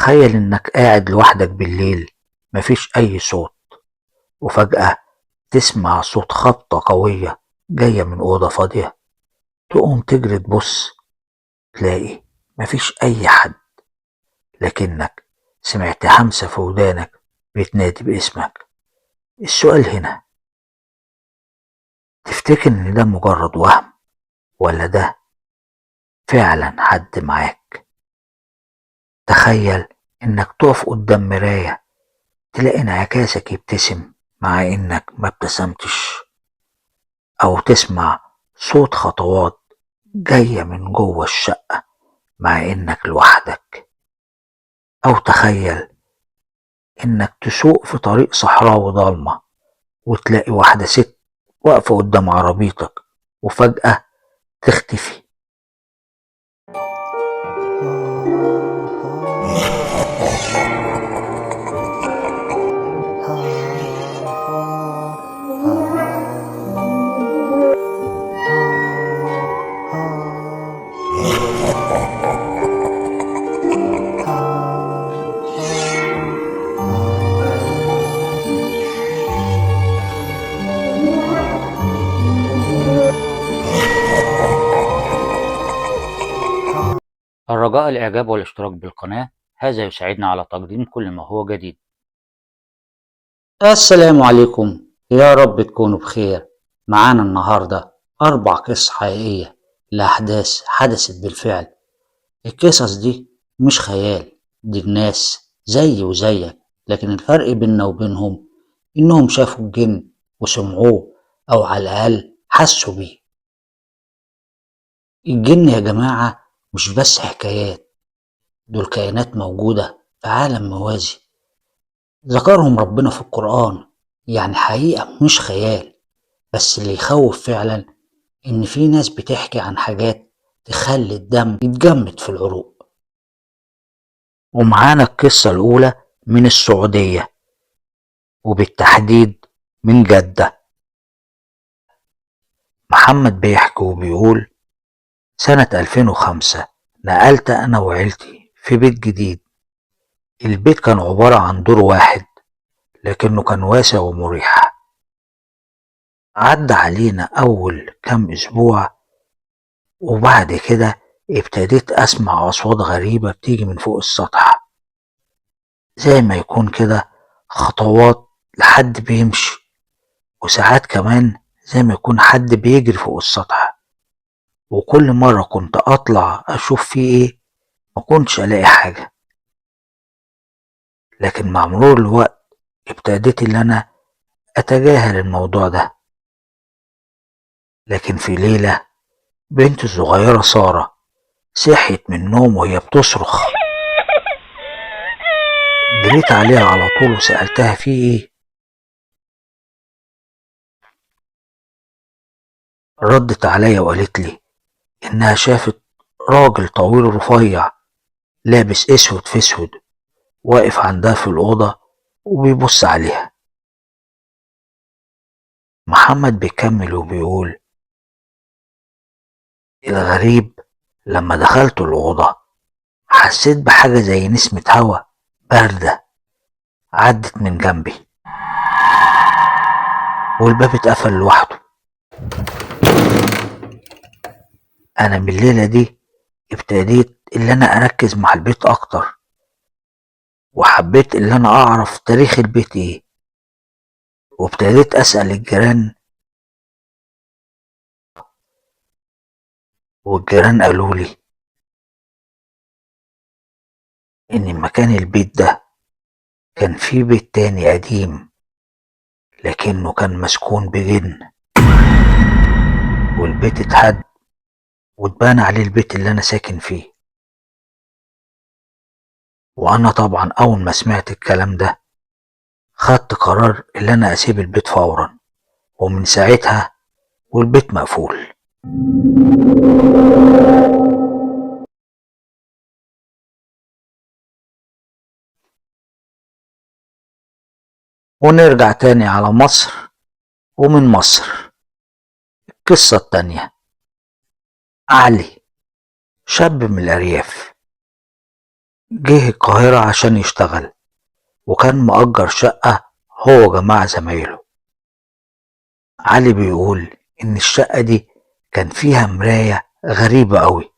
تخيل إنك قاعد لوحدك بالليل، مفيش أي صوت، وفجأة تسمع صوت خبطة قوية جاية من أوضة فاضية. تقوم تجري تبص، تلاقي مفيش أي حد، لكنك سمعت همسة في ودانك بتنادي باسمك. السؤال هنا، تفتكر إن ده مجرد وهم ولا ده فعلا حد معاك؟ تخيل إنك تقف قدام مراية، تلاقي انعكاسك يبتسم مع إنك ما ابتسمتش، أو تسمع صوت خطوات جاية من جوه الشقة مع إنك لوحدك. أو تخيل إنك تسوق في طريق صحراوي ضلمة، وتلاقي واحدة ست واقفة قدام عربيتك وفجأة تختفي. الرجاء الإعجاب والاشتراك بالقناة، هذا يساعدنا على تقديم كل ما هو جديد. السلام عليكم، يا رب تكونوا بخير. معانا النهاردة 4 قصص حقيقية لأحداث حدثت بالفعل. القصص دي مش خيال، دي الناس زي وزيك، لكن الفرق بيننا وبينهم إنهم شافوا الجن وسمعوه، أو على الأقل حسوا بيه. الجن يا جماعة مش بس حكايات، دول كائنات موجودة في عالم موازي ذكرهم ربنا في القرآن، يعني حقيقة مش خيال. بس اللي يخوف فعلا إن في ناس بتحكي عن حاجات تخلي الدم يتجمد في العروق. ومعانا القصة الأولى من السعودية، وبالتحديد من جدة. محمد بيحكي وبيقول: سنة 2005 نقلت أنا وعيلتي في بيت جديد. البيت كان عبارة عن دور واحد، لكنه كان واسع ومريح. عدى علينا أول كام أسبوع، وبعد كده ابتديت أسمع أصوات غريبة بتيجي من فوق السطح، زي ما يكون كده خطوات لحد بيمشي، وساعات كمان زي ما يكون حد بيجري فوق السطح. وكل مرة كنت أطلع أشوف فيه إيه ما كنتش ألاقي حاجة. لكن مع مرور الوقت ابتديت إن أنا أتجاهل الموضوع ده. لكن في ليلة بنتي الصغيرة سارة صحيت من النوم وهي بتصرخ. جريت عليها على طول وسألتها في إيه. ردت عليا وقالت لي إنها شافت راجل طويل رفيع لابس أسود في أسود واقف عندها في الأوضة وبيبص عليها. محمد بيكمل وبيقول: الغريب لما دخلت الأوضة حسيت بحاجة زي نسمة هوا باردة عدت من جنبي، والباب اتقفل لوحده. أنا من الليلة دي ابتديت اللي أنا أركز مع البيت أكتر، وحبيت اللي أنا أعرف تاريخ البيت إيه، وابتديت أسأل الجيران، والجيران قالولي إن مكان البيت ده كان فيه بيت تاني قديم، لكنه كان مسكون بجن، والبيت اتهد واتبنى عليه البيت اللي أنا ساكن فيه. وأنا طبعا أول ما سمعت الكلام ده خدت قرار اللي أنا أسيب البيت فورا، ومن ساعتها والبيت مقفول. ونرجع تاني على مصر، ومن مصر القصة التانية. علي شاب من الأرياف جه القاهرة عشان يشتغل، وكان مأجر شقة هو وجماعة زمايله. علي بيقول إن الشقة دي كان فيها مراية غريبة أوي،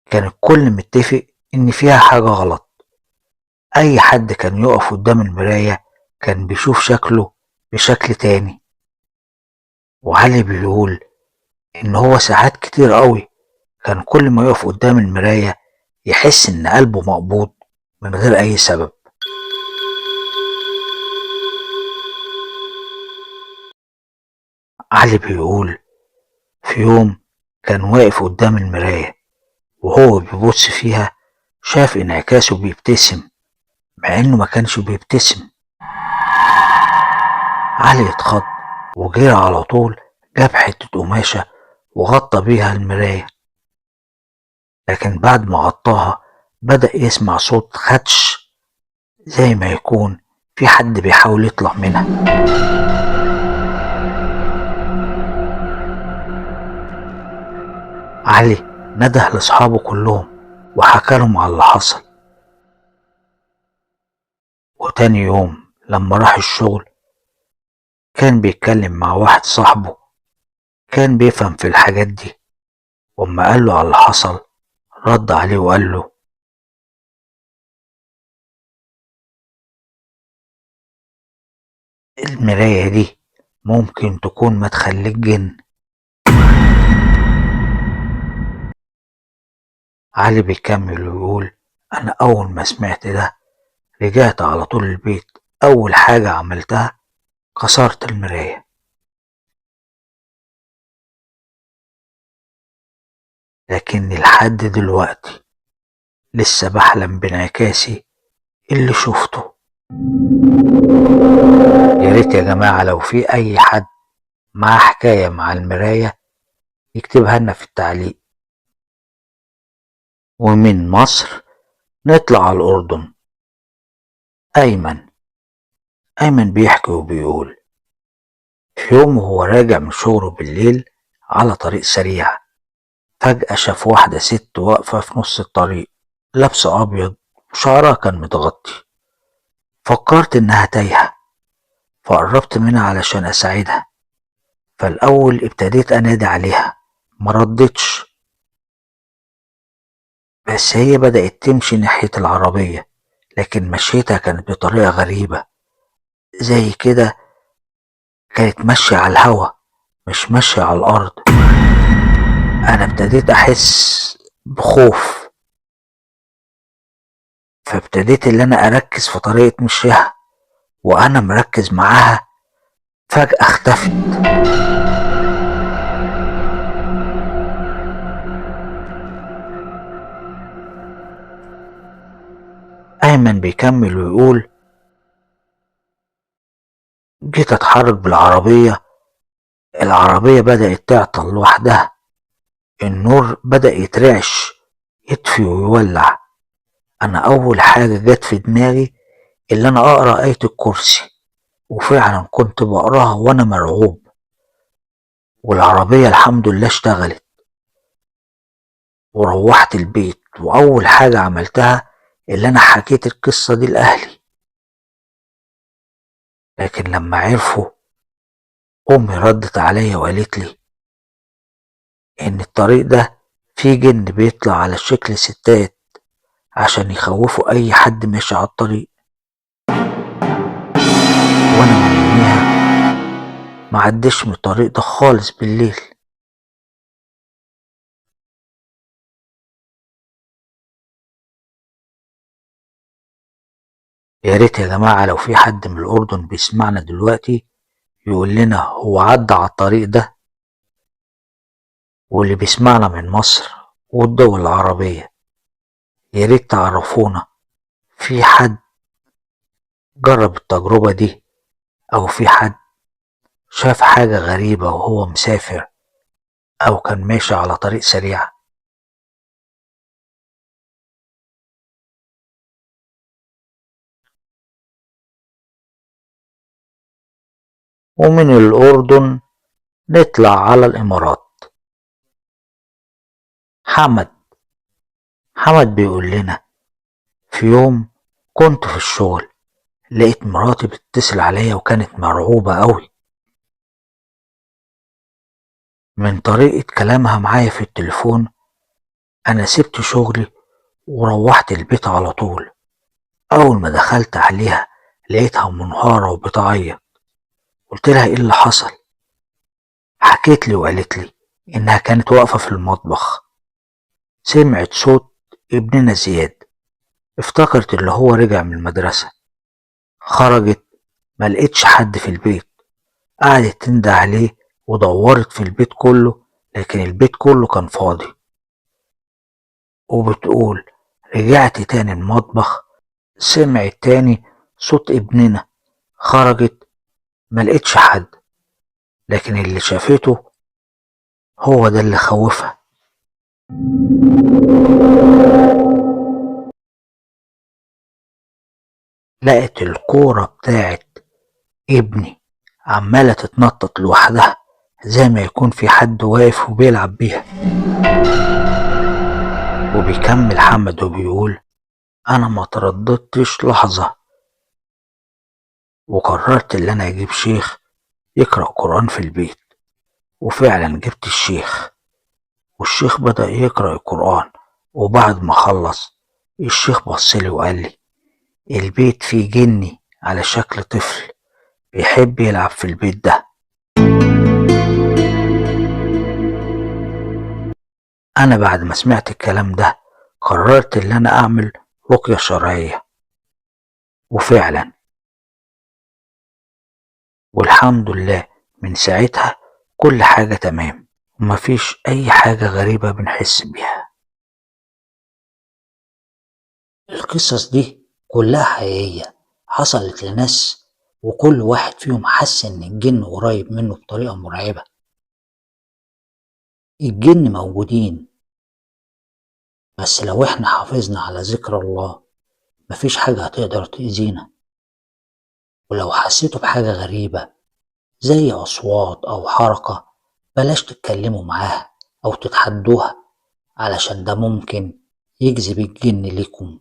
كان الكل متفق إن فيها حاجة غلط. أي حد كان يقف قدام المراية كان بيشوف شكله بشكل تاني. وعلي بيقول إن هو ساعات كتير أوي كان كل ما يقف قدام المراية يحس إن قلبه مقبوض من غير أي سبب. علي بيقول في يوم كان واقف قدام المراية وهو بيبص فيها، شاف انعكاسه بيبتسم مع إنه ما كانش بيبتسم. علي اتخض وجري على طول، جاب حتة قماشة وغطى بيها المراية، لكن بعد ما غطاها بدأ يسمع صوت خدش زي ما يكون في حد بيحاول يطلع منها. علي نده لأصحابه كلهم وحكى لهم على اللي حصل. وتاني يوم لما راح الشغل كان بيتكلم مع واحد صاحبه كان بيفهم في الحاجات دي، وأما قال له على اللي حصل رد عليه وقال له المراية دي ممكن تكون مدخل للجن. علي بيكمل ويقول أنا أول ما سمعت ده رجعت على طول البيت، أول حاجة عملتها كسرت المراية. لكني لحد دلوقتي لسه بحلم بانعكاسي اللي شفته. يا ريت يا جماعة لو في أي حد معاه حكاية مع المراية يكتبها لنا في التعليق. ومن مصر نطلع على الأردن. أيمن بيحكي وبيقول في يوم وهو راجع من شغله بالليل على طريق سريع، فجأة شاف واحدة ست واقفة في نص الطريق لابسة أبيض وشعرها كان متغطي. فكرت إنها تايهة فقربت منها علشان أساعدها. فالأول ابتديت أنادي عليها مردتش، بس هي بدأت تمشي ناحية العربية، لكن مشيتها كانت بطريقة غريبة زي كده كانت ماشية على الهوا مش ماشية على الأرض. أنا ابتديت أحس بخوف، فابتديت اللي أنا أركز في طريقة مشيها، وأنا مركز معاها فجأة اختفت. أيمن بيكمل ويقول جيت أتحرك بالعربية، العربية بدأت تعطل لوحدها، النور بدأ يترعش يطفي ويولع. أنا أول حاجة جت في دماغي اللي أنا أقرأ آية الكرسي، وفعلا كنت بقراها وأنا مرعوب. والعربية الحمد لله اشتغلت وروحت البيت، وأول حاجة عملتها اللي أنا حكيت القصة دي لأهلي. لكن لما عرفوا أمي ردت عليا وقالت لي إن الطريق ده فيه جن بيطلع على شكل ستات عشان يخوفوا أي حد ماشي على الطريق. وأنا من يوميها معديش من الطريق ده خالص بالليل. يا ريت يا جماعة لو في حد من الأردن بيسمعنا دلوقتي يقول لنا هو عدى على الطريق ده، واللي بيسمعنا من مصر والدول العربية يا ريت تعرفونا في حد جرب التجربة دي، أو في حد شاف حاجة غريبة وهو مسافر أو كان ماشي على طريق سريع. ومن الأردن نطلع على الإمارات. حمد حمد بيقول لنا في يوم كنت في الشغل، لقيت مراتي بتتصل عليا وكانت مرعوبة قوي من طريقة كلامها معايا في التليفون. أنا سبت شغلي وروحت البيت على طول. أول ما دخلت عليها لقيتها منهارة وبتعيط. قلت لها إيه اللي حصل؟ حكيت لي وقالت لي إنها كانت واقفة في المطبخ، سمعت صوت ابننا زياد، افتكرت اللي هو رجع من المدرسة. خرجت، ما لقيتش حد في البيت. قعدت تندى عليه ودورت في البيت كله، لكن البيت كله كان فاضي. وبتقول رجعت تاني المطبخ، سمعت تاني صوت ابننا. خرجت، ما لقيتش حد، لكن اللي شافته هو ده اللي خوفها. لقت الكورة بتاعت ابني عمالة تتنطط لوحدها، زي ما يكون في حد واقف وبيلعب بيها. وبيكمل حمد وبيقول أنا ما ترددتش لحظة، وقررت إن أنا أجيب شيخ يقرأ قرآن في البيت. وفعلا جبت الشيخ، والشيخ بدأ يقرأ القرآن. وبعد ما خلص الشيخ بصلي وقال لي البيت فيه جني على شكل طفل بيحب يلعب في البيت ده. أنا بعد ما سمعت الكلام ده قررت إن أنا أعمل رقية شرعية، وفعلا والحمد لله من ساعتها كل حاجة تمام، ومفيش أي حاجة غريبة بنحس بيها. القصص دي كلها حقيقية، حصلت لناس، وكل واحد فيهم حس إن الجن قريب منه بطريقة مرعبة. الجن موجودين، بس لو احنا حافظنا على ذكر الله مفيش حاجة هتقدر تأذينا. ولو حسيتوا بحاجة غريبة زي أصوات أو حركة، بلاش تتكلموا معاها أو تتحدوها، علشان ده ممكن يجذب الجن ليكم.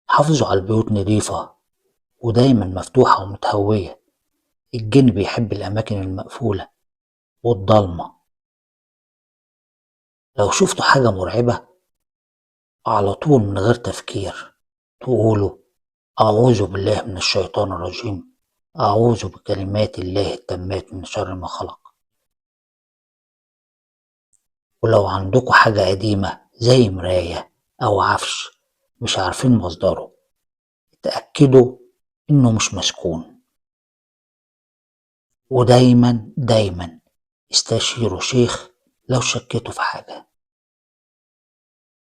حافظوا على البيوت نظيفة ودايما مفتوحة ومتهوية. الجن بيحب الأماكن المقفولة والضلمة. لو شفتوا حاجة مرعبة على طول من غير تفكير تقولوا أعوذ بالله من الشيطان الرجيم، أعوذ بكلمات الله التامات من شر ما خلق. ولو عندكوا حاجة قديمة زي مراية أو عفش مش عارفين مصدره، اتأكدوا إنه مش مسكون. ودايما دايما استشيروا شيخ لو شكيتوا في حاجة.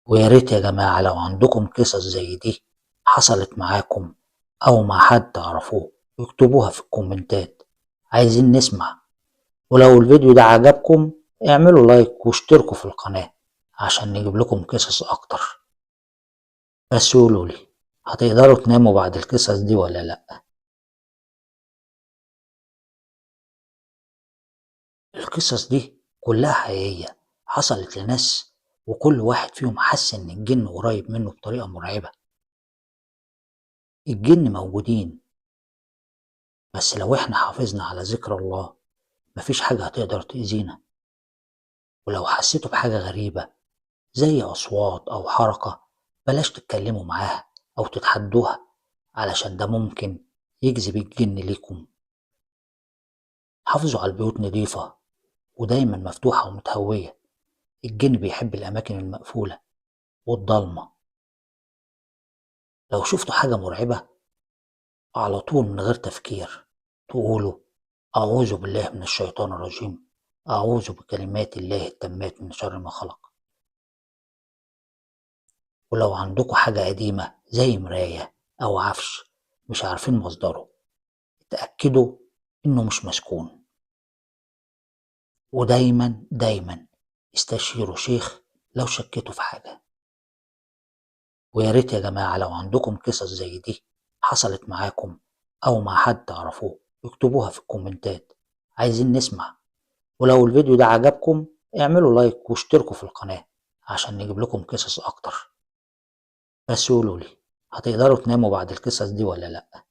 ويا ريت يا جماعة لو عندكم قصص زي دي حصلت معاكم أو مع حد تعرفوه اكتبوها في الكومنتات، عايزين نسمع. ولو الفيديو ده عجبكم اعملوا لايك واشتركوا في القناة عشان نجيب لكم قصص أكتر. بس قولولي، هتقدروا تناموا بعد القصص دي ولا لأ؟ القصص دي كلها حقيقية، حصلت لناس، وكل واحد فيهم حس إن الجن قريب منه بطريقة مرعبة. الجن موجودين، بس لو احنا حافظنا على ذكر الله مفيش حاجة هتقدر تأذينا. ولو حسيتوا بحاجة غريبة زي أصوات أو حركة، بلاش تتكلموا معاها أو تتحدوها، علشان ده ممكن يجذب الجن ليكم. حافظوا على البيوت نظيفة ودايما مفتوحة ومتهوية. الجن بيحب الأماكن المقفولة والضلمة. لو شفتوا حاجة مرعبة على طول من غير تفكير تقولوا أعوذ بالله من الشيطان الرجيم، أعوذ بكلمات الله التامات من شر ما خلق. ولو عندكوا حاجة قديمة زي مراية أو عفش مش عارفين مصدره، اتأكدوا إنه مش مسكون. ودايما دايما استشيروا شيخ لو شكيتوا في حاجة. ويا ريت يا جماعة لو عندكم قصص زي دي حصلت معاكم أو مع حد تعرفوه اكتبوها في الكومنتات، عايزين نسمع. ولو الفيديو ده عجبكم اعملوا لايك واشتركوا في القناة عشان نجيب لكم قصص أكتر. بس قولوا لي، هتقدروا تناموا بعد القصص دي ولا لأ؟